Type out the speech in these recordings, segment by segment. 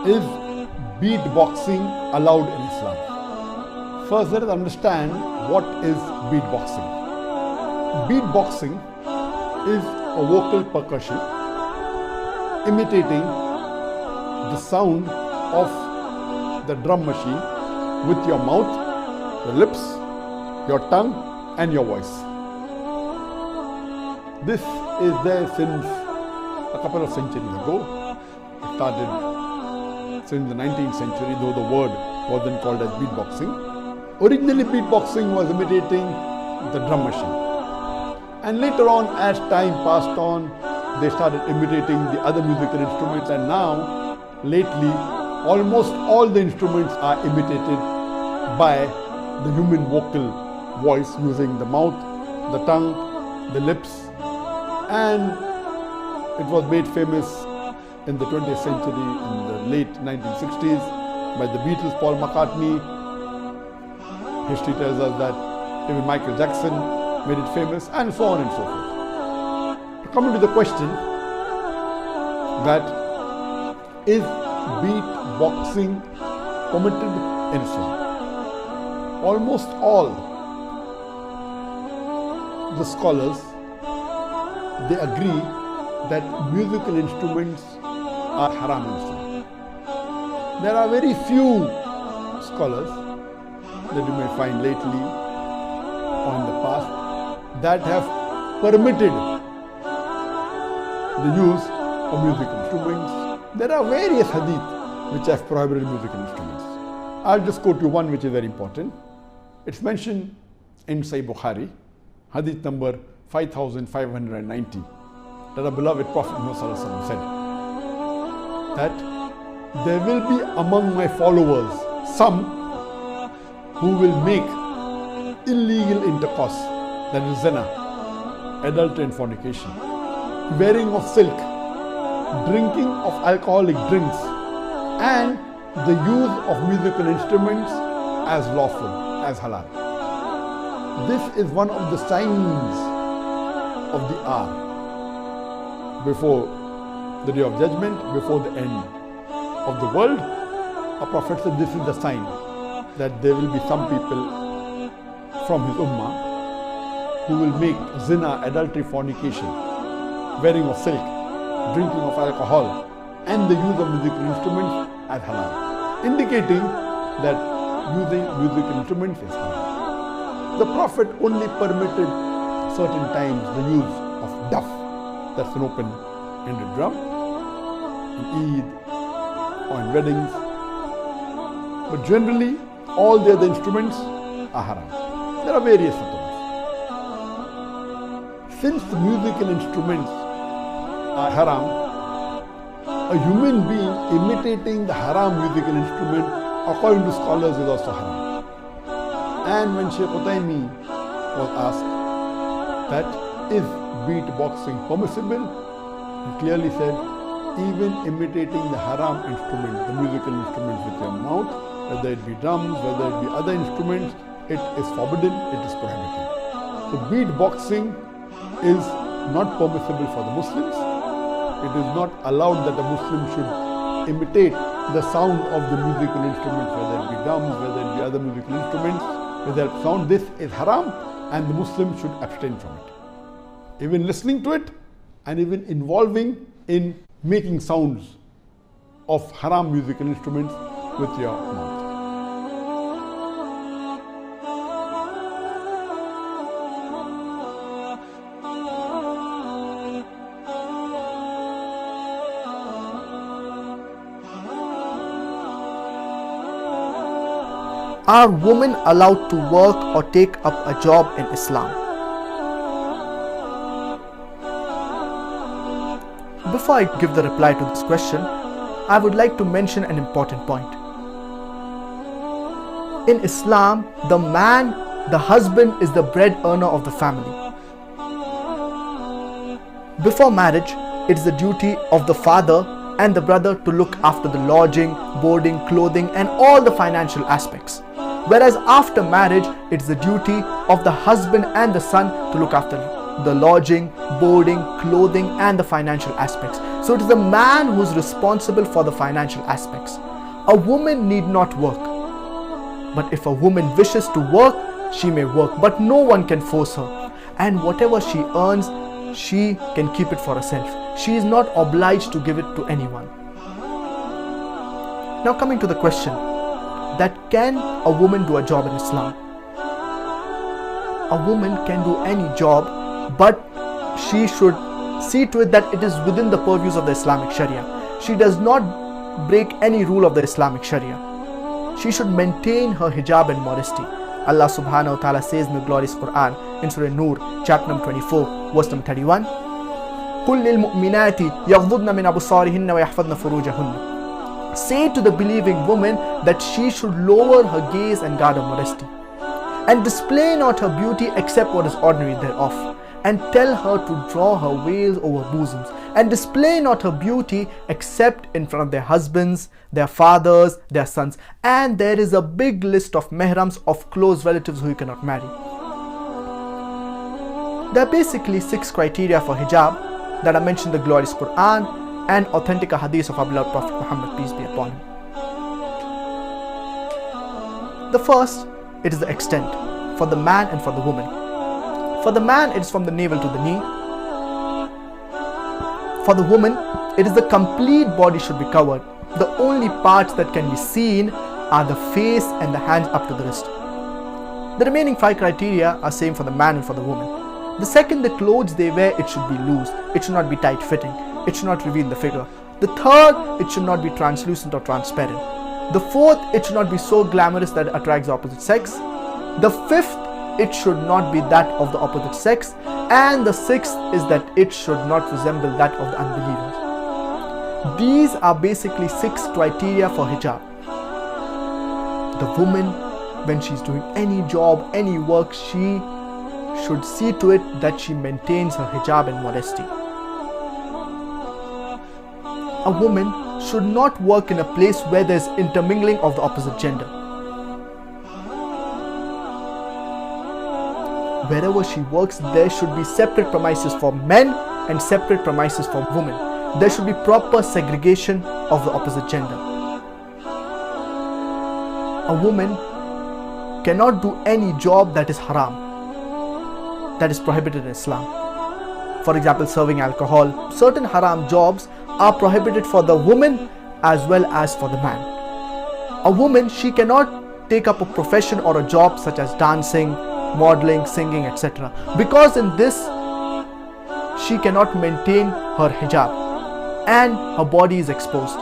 Is beatboxing allowed in Islam? First, let us understand what is beatboxing. Beatboxing is a vocal percussion imitating the sound of the drum machine with your mouth, your lips, your tongue and your voice. This is there since a couple of centuries ago. It started since the 19th century, though the word wasn't called as beatboxing. Originally, beatboxing was imitating the drum machine. And later on, as time passed on, they started imitating the other musical instruments, and now, lately, almost all the instruments are imitated by the human vocal voice using the mouth, the tongue, the lips, and it was made famous in the 20th century, in the late 1960s, by the Beatles, Paul McCartney. History tells us that even Michael Jackson made it famous, and so on and so forth. Coming to the question that is beatboxing permitted in Islam? Almost all the scholars, they agree that musical instruments are haram in Islam. There are very few scholars that you may find lately or in the past that have permitted the use of musical instruments. There are various hadith which have prohibited musical instruments. I'll just quote you one which is very important. It's mentioned in Sahih Bukhari, hadith number 5590, that our beloved Prophet Muhammad said that there will be among my followers some who will make illegal intercourse, that is zina, adultery and fornication, wearing of silk, drinking of alcoholic drinks, and the use of musical instruments as lawful, as halal. This is one of the signs of the hour, before the day of judgment, before the end of the world. A prophet said this is the sign that there will be some people from his ummah who will make zina, adultery, fornication, wearing of silk, drinking of alcohol, and the use of musical instruments as halal, indicating that using musical instruments is halal. The Prophet only permitted certain times the use of duff, that's an open-ended drum, in Eid or in weddings, but generally all the other instruments are haram. There are various fatwas. Since the musical instruments are haram, a human being imitating the haram musical instrument, according to scholars, is also haram. And when Shaykh Utaymi was asked that is beatboxing permissible, he clearly said, even imitating the haram instrument, the musical instruments with your mouth, whether it be drums, whether it be other instruments, it is forbidden, it is prohibited. So beatboxing is not permissible for the Muslims. It is not allowed that a Muslim should imitate the sound of the musical instruments, whether it be drums, whether it be other musical instruments, with their sound. This is haram, and the Muslim should abstain from it. Even listening to it, and even involving in making sounds of haram musical instruments with your mouth. Are women allowed to work or take up a job in Islam? Before I give the reply to this question, I would like to mention an important point. In Islam, the man, the husband, is the bread earner of the family. Before marriage, it is the duty of the father and the brother to look after the lodging, boarding, clothing, and all the financial aspects. Whereas after marriage, it is the duty of the husband and the son to look after the lodging, boarding, clothing and the financial aspects. So it is the man who is responsible for the financial aspects. A woman need not work, but if a woman wishes to work, she may work, but no one can force her. And whatever she earns, she can keep it for herself. She is not obliged to give it to anyone. Now coming to the question, that can a woman do a job in Islam? A woman can do any job, but she should see to it that it is within the purviews of the Islamic Sharia. She does not break any rule of the Islamic Sharia. She should maintain her hijab and modesty. Allah subhanahu wa ta'ala says in the glorious Quran in Surah Nur, chapter number 24, verse number 31, قُلْ لِلْمُؤْمِنَاتِ يَغْضُضْنَ مِنْ أَبْصَارِهِنَّ وَيَحْفَظْنَ فُرُوجَهُنَّ. Say to the believing woman that she should lower her gaze and guard her modesty, and display not her beauty except what is ordinary thereof, and tell her to draw her veils over bosoms, and display not her beauty except in front of their husbands, their fathers, their sons. And there is a big list of mehrams, of close relatives who you cannot marry. There are basically 6 criteria for hijab that are mentioned in the glorious Quran and authentic hadith of our beloved Prophet Muhammad, peace be upon him. The first, it is the extent for the man and for the woman. For the man, it is from the navel to the knee. For the woman, it is the complete body should be covered. The only parts that can be seen are the face and the hands up to the wrist. The remaining 5 criteria are same for the man and for the woman. The second, the clothes they wear, it should be loose. It should not be tight fitting. It should not reveal the figure. The third, it should not be translucent or transparent. The fourth, it should not be so glamorous that it attracts the opposite sex. The fifth, it should not be that of the opposite sex. And the sixth is that it should not resemble that of the unbelievers. These are basically 6 criteria for hijab. The woman, when she's doing any job, any work, she should see to it that she maintains her hijab and modesty. A woman should not work in a place where there is intermingling of the opposite gender. Wherever she works, there should be separate premises for men and separate premises for women. There should be proper segregation of the opposite gender. A woman cannot do any job that is haram, that is prohibited in Islam. For example, serving alcohol. Certain haram jobs are prohibited for the woman as well as for the man. A woman, she cannot take up a profession or a job such as dancing, modeling, singing, etc. because in this she cannot maintain her hijab and her body is exposed.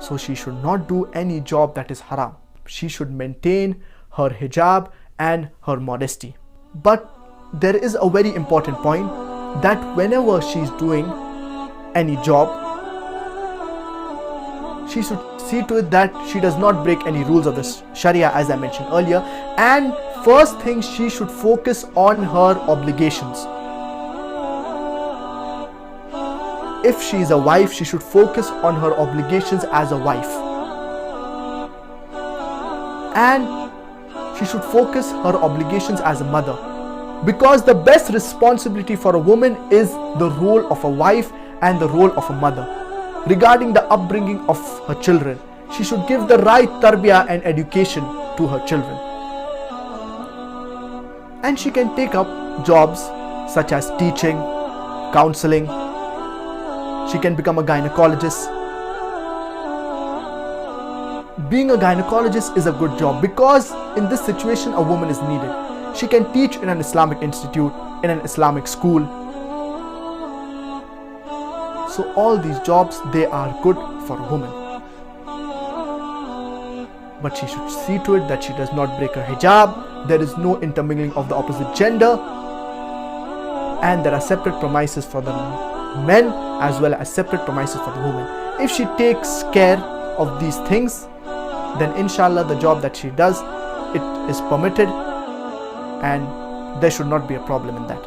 So she should not do any job that is haram. She should maintain her hijab and her modesty. But there is a very important point, that whenever she is doing any job, she should see to it that she does not break any rules of the Sharia, as I mentioned earlier. And first thing, she should focus on her obligations. If she is a wife, she should focus on her obligations as a wife. And she should focus her obligations as a mother. Because the best responsibility for a woman is the role of a wife and the role of a mother. Regarding the upbringing of her children, she should give the right tarbiyah and education to her children. And she can take up jobs such as teaching, counseling. She can become a gynecologist. Being a gynecologist is a good job because in this situation a woman is needed. She can teach in an Islamic institute, in an Islamic school. So all these jobs, they are good for a woman. But she should see to it that she does not break her hijab. There is no intermingling of the opposite gender. And there are separate premises for the men as well as separate premises for the women. If she takes care of these things, then inshallah the job that she does, it is permitted and there should not be a problem in that.